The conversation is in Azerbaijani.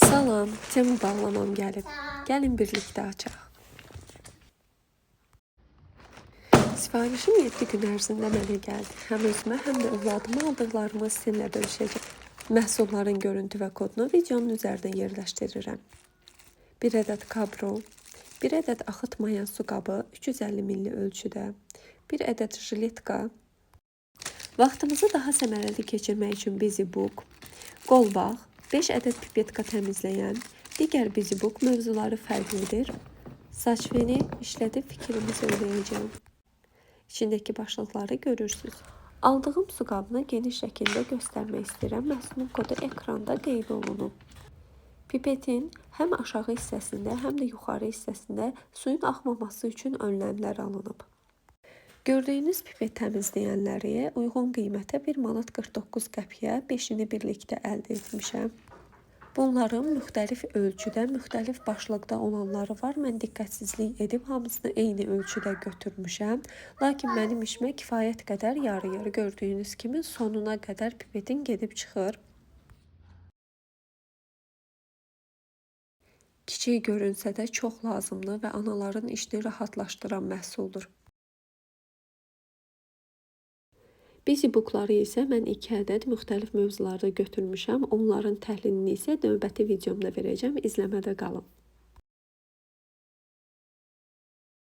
Salam, temu bağlamam gəlib. Gəlin birlikdə açaq. Sifarişim 7 gün ərzində mənə gəldi. Həm özümə, həm də övladıma aldıqlarımı sizinlə bölüşəcəm. Məhsulların görüntü və kodunu videonun üzərinə yerləşdirirəm. 1 ədəd kabro, 1 ədəd axıtmayan su qabı 350 ml ölçüdə, 1 ədəd jiletka, vaxtımızı daha səmərəli keçirmək üçün BusyBook, qolbaq, 5 ədəd pipetka təmizləyən, digər BusyBook mövzuları fərqlidir. Saç feni işlədib fikrimi söyləyəcəm. İçindəki başlıqları görürsünüz. Aldığım su qabını geniş şəkildə göstərmək istəyirəm. Məhsulun kodu ekranda qeyd olunub. Pipetin həm aşağı hissəsində, həm də yuxarı hissəsində suyun axmaması üçün önləmlər alınıb. Gördüyünüz pipet təmizləyənləri uyğun qiymətə 1 manat 49 qəpiyə 5-ini birlikdə əldə etmişəm. Bunların müxtəlif ölçüdə, müxtəlif başlıqda olanları var. Mən diqqətsizlik edib hamısını eyni ölçüdə götürmüşəm. Lakin mənim işimə kifayət qədər yarı-yarı gördüyünüz kimi sonuna qədər pipetin gedib çıxır. Kiçik görünsə də çox lazımlı və anaların işini rahatlaşdıran məhsuldur. BusyBookları isə mən 2 ədəd müxtəlif mövzularda götürmüşəm. Onların təhlilini isə növbəti videomda verəcəm. İzləmədə qalın.